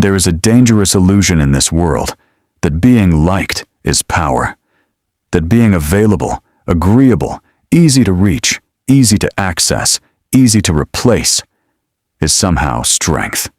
There is a dangerous illusion in this world that being liked is power, that being available, agreeable, easy to reach, easy to access, easy to replace, is somehow strength.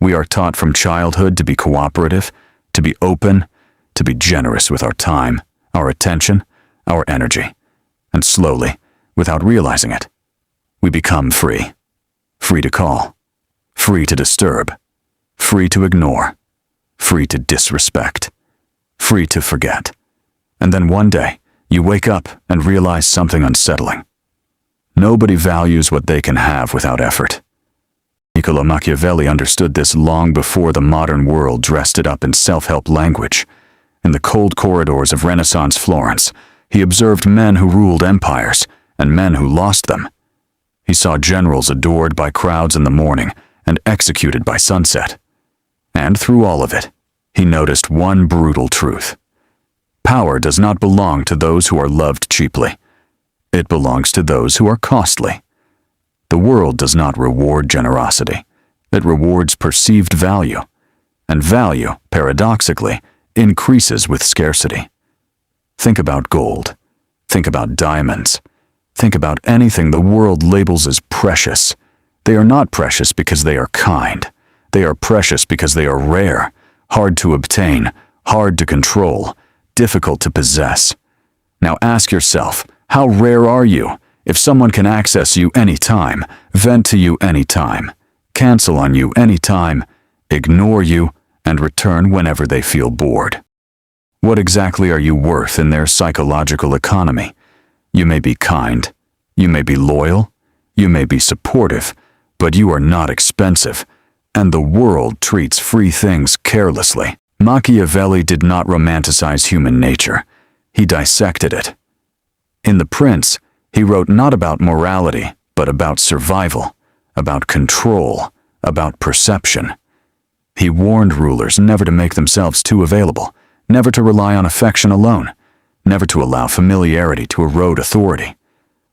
We are taught from childhood to be cooperative, to be open, to be generous with our time, our attention, our energy. And slowly, without realizing it, we become free. Free to call, free to disturb, free to ignore, free to disrespect, free to forget. And then one day, you wake up and realize something unsettling. Nobody values what they can have without effort. Niccolò Machiavelli understood this long before the modern world dressed it up in self-help language. In the cold corridors of Renaissance Florence, he observed men who ruled empires and men who lost them. He saw generals adored by crowds in the morning and executed by sunset. And through all of it, he noticed one brutal truth. Power does not belong to those who are loved cheaply. It belongs to those who are costly. The world does not reward generosity. It rewards perceived value. And value, paradoxically, increases with scarcity. Think about gold. Think about diamonds. Think about anything the world labels as precious. They are not precious because they are kind. They are precious because they are rare, hard to obtain, hard to control, difficult to possess. Now ask yourself, how rare are you? If someone can access you anytime, vent to you anytime, cancel on you anytime, ignore you, and return whenever they feel bored. What exactly are you worth in their psychological economy? You may be kind, you may be loyal, you may be supportive, but you are not expensive, and the world treats free things carelessly. Machiavelli did not romanticize human nature. He dissected it. In The Prince, he wrote not about morality, but about survival, about control, about perception. He warned rulers never to make themselves too available, never to rely on affection alone, never to allow familiarity to erode authority.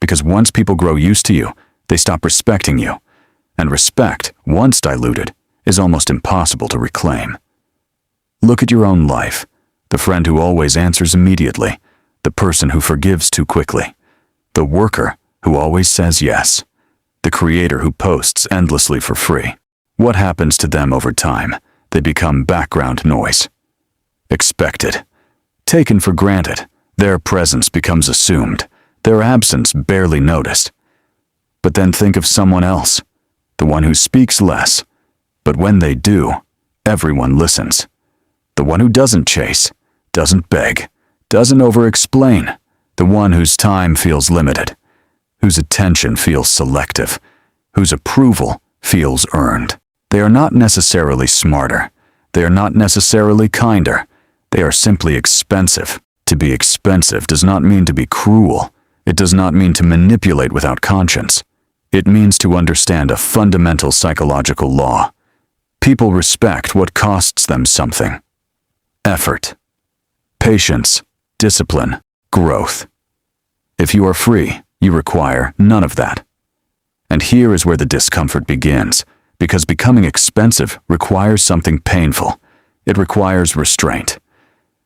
Because once people grow used to you, they stop respecting you. And respect, once diluted, is almost impossible to reclaim. Look at your own life, the friend who always answers immediately, the person who forgives too quickly, the worker who always says yes, the creator who posts endlessly for free. What happens to them over time? They become background noise. Expected. Taken for granted. Their presence becomes assumed. Their absence barely noticed. But then think of someone else, the one who speaks less, but when they do, everyone listens. The one who doesn't chase, doesn't beg, doesn't over-explain, the one whose time feels limited, whose attention feels selective, whose approval feels earned. They are not necessarily smarter. They are not necessarily kinder. They are simply expensive. To be expensive does not mean to be cruel. It does not mean to manipulate without conscience. It means to understand a fundamental psychological law. People respect what costs them something. Effort, patience, discipline, growth. If you are free, you require none of that. And here is where the discomfort begins, because becoming expensive requires something painful. It requires restraint.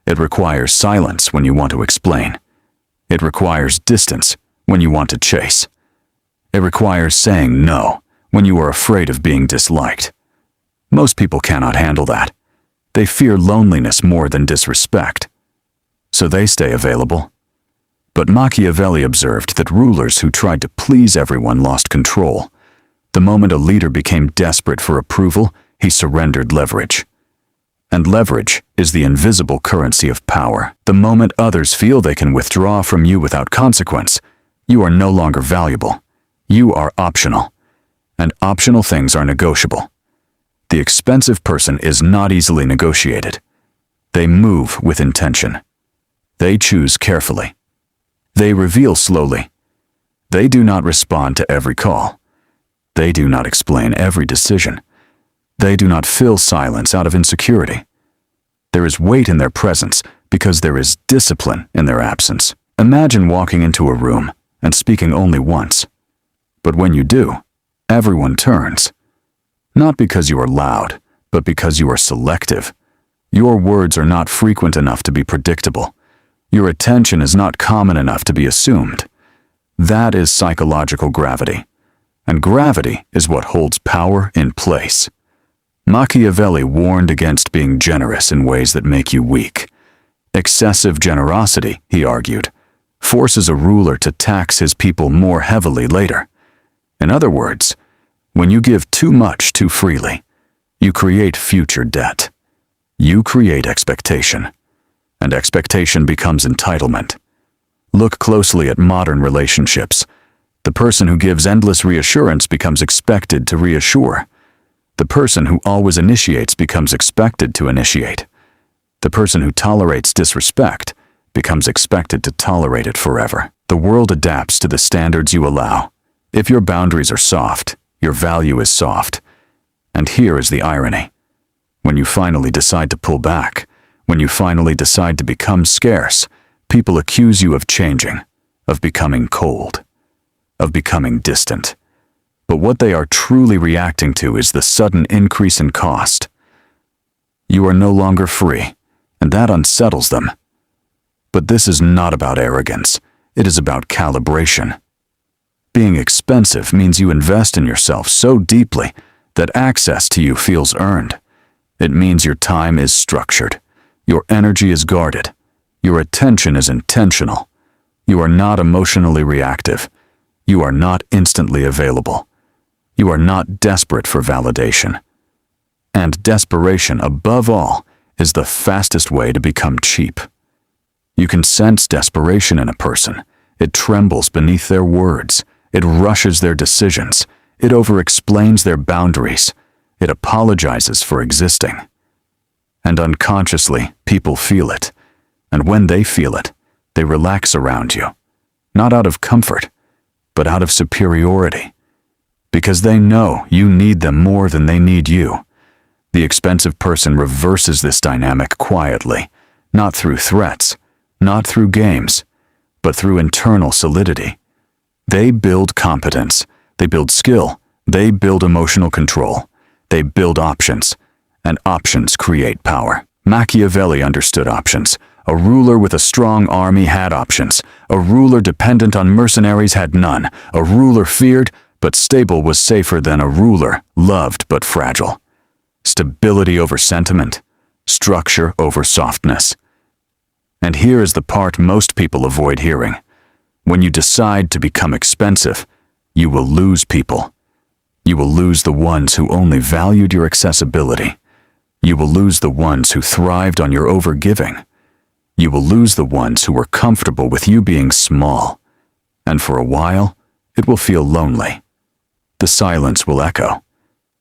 It requires silence when you want to explain. It requires distance when you want to chase. It requires saying no when you are afraid of being disliked. Most people cannot handle that. They fear loneliness more than disrespect. So they stay available. But Machiavelli observed that rulers who tried to please everyone lost control. The moment a leader became desperate for approval, he surrendered leverage. And leverage is the invisible currency of power. The moment others feel they can withdraw from you without consequence, you are no longer valuable. You are optional. And optional things are negotiable. The expensive person is not easily negotiated. They move with intention. They choose carefully. They reveal slowly. They do not respond to every call. They do not explain every decision. They do not fill silence out of insecurity. There is weight in their presence because there is discipline in their absence. Imagine walking into a room and speaking only once. But when you do, everyone turns. Not because you are loud, but because you are selective. Your words are not frequent enough to be predictable. Your attention is not common enough to be assumed. That is psychological gravity. And gravity is what holds power in place. Machiavelli warned against being generous in ways that make you weak. Excessive generosity, he argued, forces a ruler to tax his people more heavily later. In other words, when you give too much too freely, you create future debt. You create expectation, and expectation becomes entitlement. Look closely at modern relationships. The person who gives endless reassurance becomes expected to reassure. The person who always initiates becomes expected to initiate. The person who tolerates disrespect becomes expected to tolerate it forever. The world adapts to the standards you allow. If your boundaries are soft, your value is soft. And here is the irony. When you finally decide to pull back, when you finally decide to become scarce, people accuse you of changing, of becoming cold, of becoming distant. But what they are truly reacting to is the sudden increase in cost. You are no longer free, and that unsettles them. But this is not about arrogance. It is about calibration. Being expensive means you invest in yourself so deeply that access to you feels earned. It means your time is structured. Your energy is guarded. Your attention is intentional. You are not emotionally reactive. You are not instantly available. You are not desperate for validation. And desperation, above all, is the fastest way to become cheap. You can sense desperation in a person. It trembles beneath their words. It rushes their decisions. It over-explains their boundaries. It apologizes for existing. And unconsciously, people feel it. And when they feel it, they relax around you. Not out of comfort, but out of superiority. Because they know you need them more than they need you. The expensive person reverses this dynamic quietly, not through threats, not through games, but through internal solidity. They build competence, they build skill, they build emotional control, they build options, and options create power. Machiavelli understood options. A ruler with a strong army had options. A ruler dependent on mercenaries had none. A ruler feared but stable was safer than a ruler loved but fragile. Stability over sentiment, structure over softness. And here is the part most people avoid hearing. When you decide to become expensive, you will lose people. You will lose the ones who only valued your accessibility. You will lose the ones who thrived on your overgiving. You will lose the ones who were comfortable with you being small. And for a while, it will feel lonely. The silence will echo.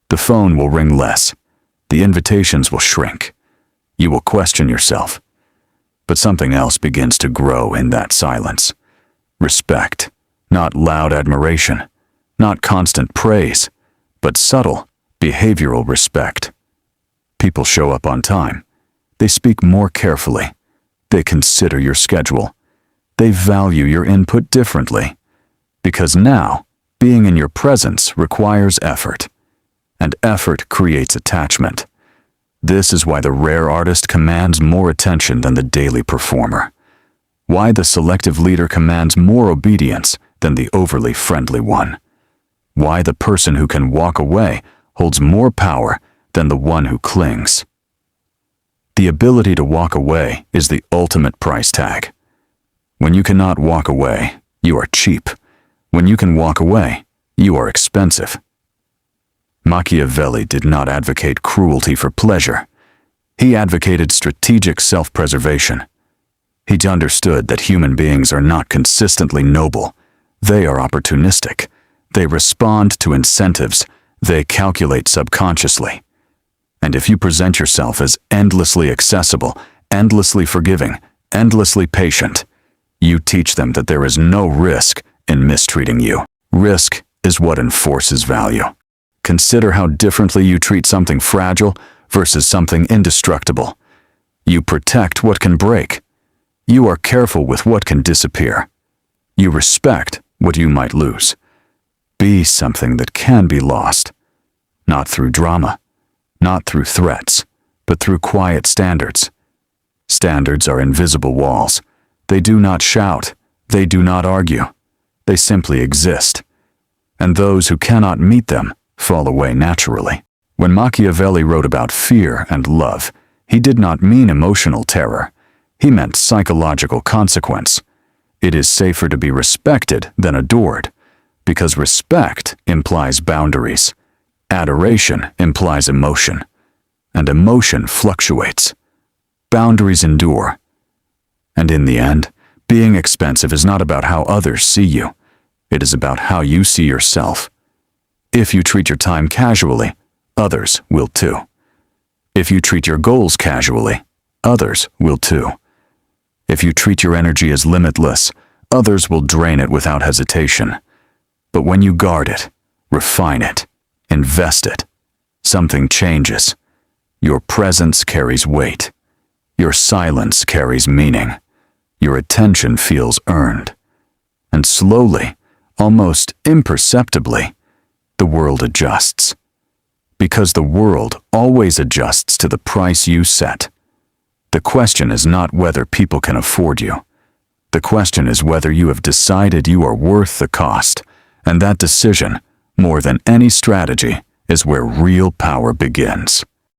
The phone will ring less. The invitations will shrink. You will question yourself. But something else begins to grow in that silence. Respect, not loud admiration, not constant praise, but subtle, behavioral respect. People show up on time. They speak more carefully. They consider your schedule. They value your input differently. Because now, being in your presence requires effort. And effort creates attachment. This is why the rare artist commands more attention than the daily performer. Why the selective leader commands more obedience than the overly friendly one. Why the person who can walk away holds more power than the one who clings. The ability to walk away is the ultimate price tag. When you cannot walk away, you are cheap. When you can walk away, you are expensive. Machiavelli did not advocate cruelty for pleasure. He advocated strategic self-preservation. He understood that human beings are not consistently noble. They are opportunistic. They respond to incentives. They calculate subconsciously. And if you present yourself as endlessly accessible, endlessly forgiving, endlessly patient, you teach them that there is no risk in mistreating you. Risk is what enforces value. Consider how differently you treat something fragile versus something indestructible. You protect what can break. You are careful with what can disappear. You respect what you might lose. Be something that can be lost, not through drama, not through threats, but through quiet standards. Standards are invisible walls. They do not shout. They do not argue. They simply exist. And those who cannot meet them fall away naturally. When Machiavelli wrote about fear and love, he did not mean emotional terror. He meant psychological consequence. It is safer to be respected than adored, because respect implies boundaries. Adoration implies emotion, and emotion fluctuates. Boundaries endure. And in the end, being expensive is not about how others see you. It is about how you see yourself. If you treat your time casually, others will too. If you treat your goals casually, others will too. If you treat your energy as limitless, others will drain it without hesitation. But when you guard it, refine it, invest it, something changes. Your presence carries weight. Your silence carries meaning. Your attention feels earned. And slowly, almost imperceptibly, the world adjusts. Because the world always adjusts to the price you set. The question is not whether people can afford you. The question is whether you have decided you are worth the cost, and that decision, more than any strategy, is where real power begins.